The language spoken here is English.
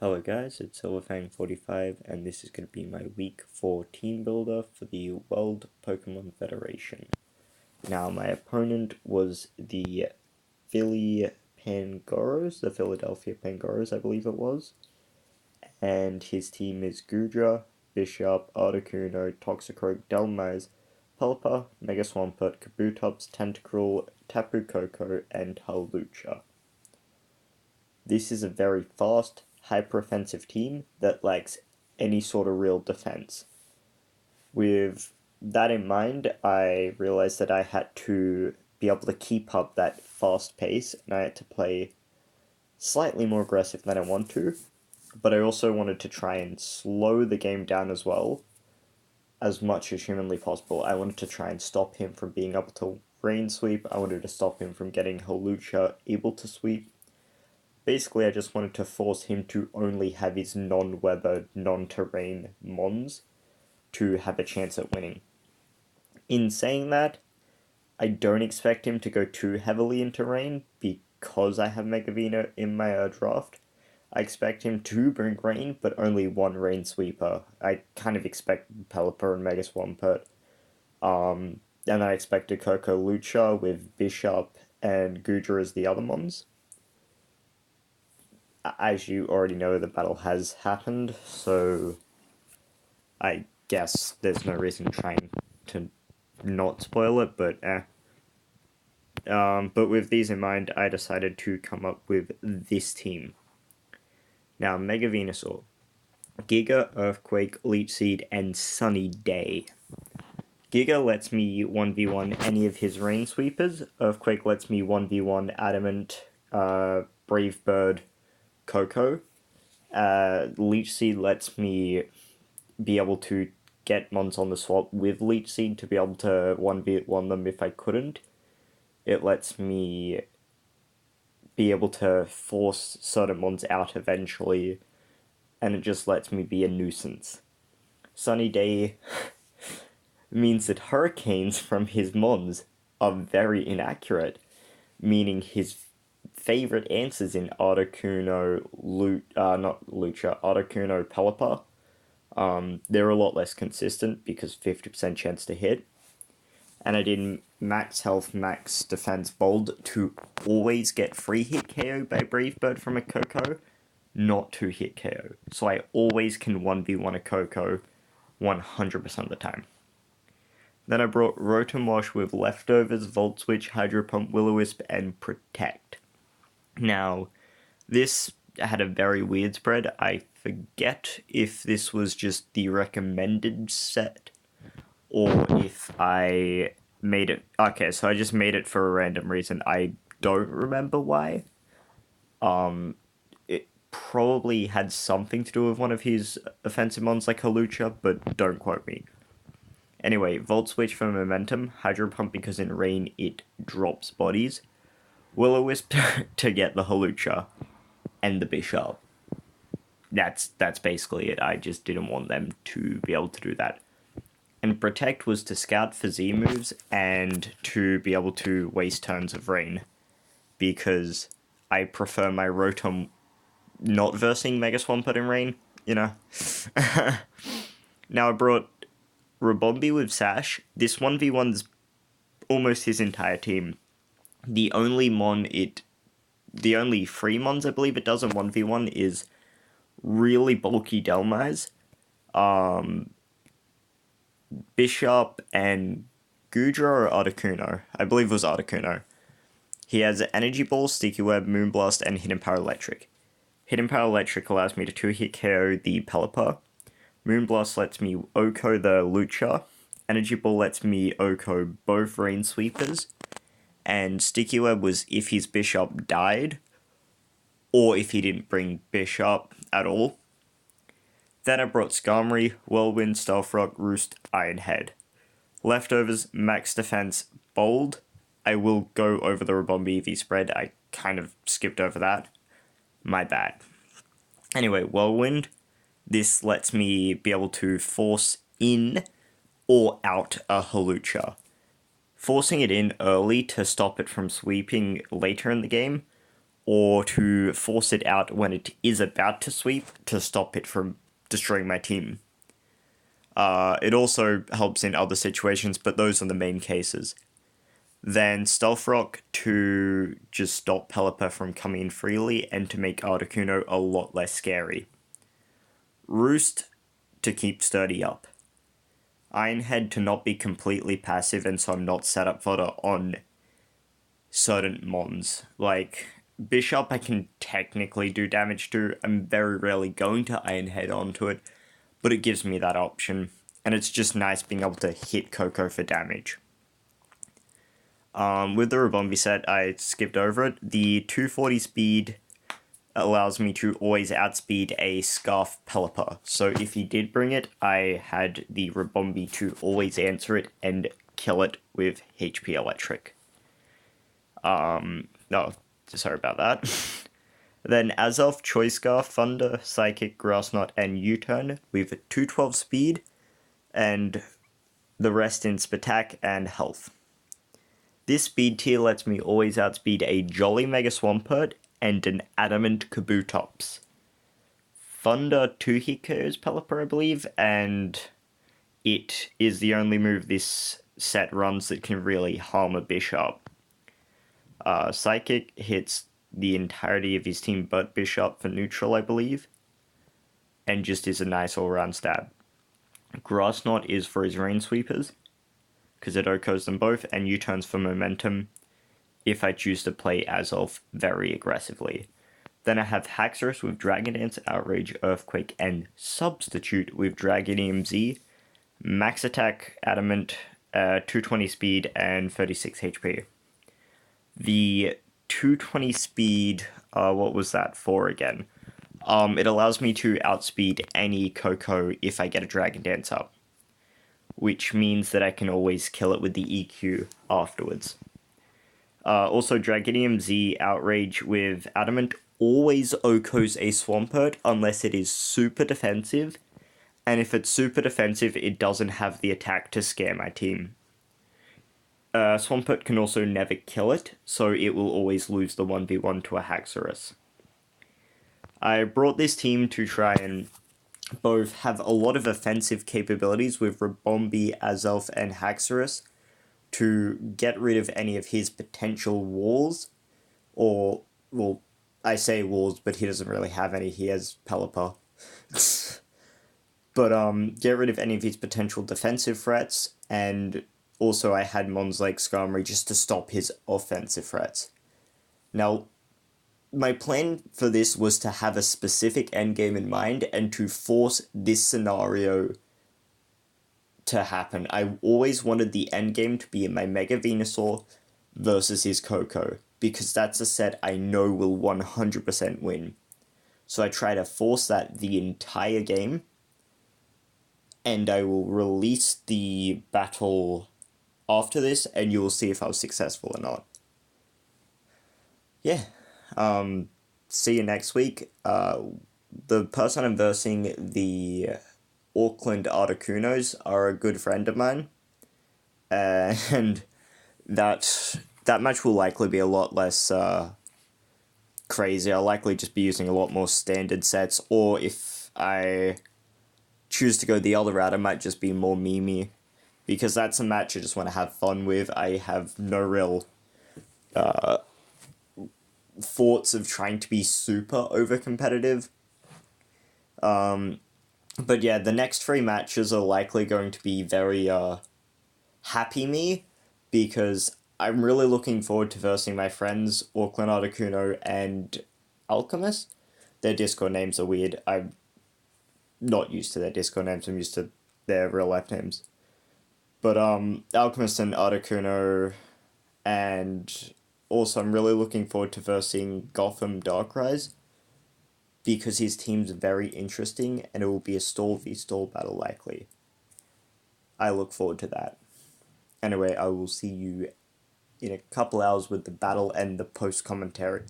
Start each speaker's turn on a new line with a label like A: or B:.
A: Hello guys, it's Silverfang45 and this is going to be my week 4 team builder for the World Pokemon Federation. Now my opponent was the Philadelphia Pangoros I believe it was, and his team is Goodra, Bishop, Articuno, Toxicroak, Delmize, Pelipper, Mega Swampert, Kabutops, Tentacruel, Tapu Koko, and Hawlucha. This is a very fast, hyper-offensive team that lacks any sort of real defense. With that in mind, I realized that I had to be able to keep up that fast pace, and I had to play slightly more aggressive than I want to, but I also wanted to try and slow the game down as well, as much as humanly possible. I wanted to try and stop him from being able to rain sweep, I wanted to stop him from getting Hawlucha able to sweep. Basically, I just wanted to force him to only have his non-weather, non-terrain mons to have a chance at winning. In saying that, I don't expect him to go too heavily into rain because I have Megavina in my draft. I expect him to bring rain, but only one rain sweeper. I kind of expect Pelipper and Mega Swampert. And I expect a Koko Lucha with Bishop and Goodra as the other mons. As you already know, the battle has happened, so I guess there's no reason trying to not spoil it, but But with these in mind, I decided to come up with this team. Now, Mega Venusaur, Giga, Earthquake, Leech Seed, and Sunny Day. Giga lets me 1v1 any of his Rain Sweepers. Earthquake lets me 1v1 Adamant, Brave Bird, Koko. Leech Seed lets me be able to get mons on the swap with Leech Seed to be able to 1v1 them if I couldn't. It lets me be able to force certain mons out eventually, and it just lets me be a nuisance. Sunny Day means that hurricanes from his mons are very inaccurate, meaning his favorite answers in Articuno, Articuno, Pelipper, they're a lot less consistent because 50% chance to hit. And I did max health, max defense bold to always get free hit KO by Brave Bird from a Koko, not 2-hit KO. So I always can 1v1 a Koko 100% of the time. Then I brought Rotom Wash with Leftovers, Volt Switch, Hydro Pump, Will-O-Wisp, and Protect. Now, this had a very weird spread. I forget if this was just the recommended set or if I made it. Okay, so I just made it for a random reason. I don't remember why. It probably had something to do with one of his offensive mons like Hawlucha, but don't quote me. Anyway, Volt Switch for momentum, Hydro Pump because in rain it drops bodies, Will-O-Wisp to get the Hawlucha, and the Bishop. That's basically it. I just didn't want them to be able to do that. And Protect was to scout for Z moves and to be able to waste turns of rain, because I prefer my Rotom not versing Mega Swampert in rain, you know. Now I brought Ribombee with Sash. This 1v1's almost his entire team. The only free mons I believe it does in 1v1 is really bulky Delmize, Bishop, and Goodra or Articuno. I believe it was Articuno. He has Energy Ball, Sticky Web, Moonblast, and Hidden Power Electric. Hidden Power Electric allows me to 2-hit KO the Pelipper. Moonblast lets me OHKO the Lucha. Energy Ball lets me OHKO both Rain Sweepers. And Sticky Web was if his Bishop died, or if he didn't bring Bishop at all. Then I brought Skarmory, Whirlwind, Stealth Rock, Roost, Iron Head. Leftovers, max defense, bold. I will go over the Ribombee EV spread. I kind of skipped over that. My bad. Anyway, Whirlwind. This lets me be able to force in or out a Hawlucha. Forcing it in early to stop it from sweeping later in the game, or to force it out when it is about to sweep to stop it from destroying my team. It also helps in other situations, but those are the main cases. Then Stealth Rock to just stop Pelipper from coming in freely and to make Articuno a lot less scary. Roost to keep Sturdy up. Ironhead to not be completely passive and so I'm not set up fodder on certain mons. Like, Bishop I can technically do damage to. I'm very rarely going to Ironhead onto it, but it gives me that option. And it's just nice being able to hit Coco for damage. With the Rabombi set, I skipped over it. The 240 speed allows me to always outspeed a Scarf Pelipper. So if he did bring it, I had the Rabombi to always answer it and kill it with HP Electric. No, sorry about that. Then Azelf, Choice Scarf, Thunder, Psychic, Grass Knot, and U-Turn with 212 speed, and the rest in Spatak and Health. This speed tier lets me always outspeed a Jolly Mega Swampert and an Adamant Kabutops. Thunder 2-hit KOs Pelipper, I believe, and it is the only move this set runs that can really harm a Bishop. Psychic hits the entirety of his team but Bishop for neutral, I believe, and just is a nice all-round stab. Grass Knot is for his Rain Sweepers, because it OHKOs them both, and U-turns for momentum if I choose to play Azelf very aggressively. Then I have Haxorus with Dragon Dance, Outrage, Earthquake, and Substitute with Dragon EMZ, Max Attack, Adamant, 220 speed, and 36 HP. The 220 speed, what was that for again? It allows me to outspeed any Coco if I get a Dragon Dance up, which means that I can always kill it with the EQ afterwards. Also, Dragonium Z Outrage with Adamant always OHKOs a Swampert unless it is super defensive, and if it's super defensive, it doesn't have the attack to scare my team. Swampert can also never kill it, so it will always lose the 1v1 to a Haxorus. I brought this team to try and both have a lot of offensive capabilities with Rabombi, Azelf, and Haxorus to get rid of any of his potential walls, or, well, I say walls, but he doesn't really have any, he has Pelipper. But, get rid of any of his potential defensive threats, and also I had mons like Skarmory just to stop his offensive threats. Now, my plan for this was to have a specific endgame in mind and to force this scenario to happen. I always wanted the endgame to be my Mega Venusaur versus his Coco, because that's a set I know will 100% win. So I try to force that the entire game, and I will release the battle after this, and you will see if I was successful or not. Yeah. See you next week. The person I'm versing, the Auckland Articunos, are a good friend of mine. And that match will likely be a lot less crazy. I'll likely just be using a lot more standard sets, or if I choose to go the other route, I might just be more memey, because that's a match I just want to have fun with. I have no real thoughts of trying to be super over competitive. But yeah, the next 3 matches are likely going to be very happy me, because I'm really looking forward to versing my friends Auckland Articuno and Alchemist. Their Discord names are weird. I'm not used to their Discord names, I'm used to their real life names. But Alchemist and Articuno, and also I'm really looking forward to versing Gotham Darkrai, because his team's very interesting and it will be a stall v stall battle likely. I look forward to that. Anyway, I will see you in a couple hours with the battle and the post commentary.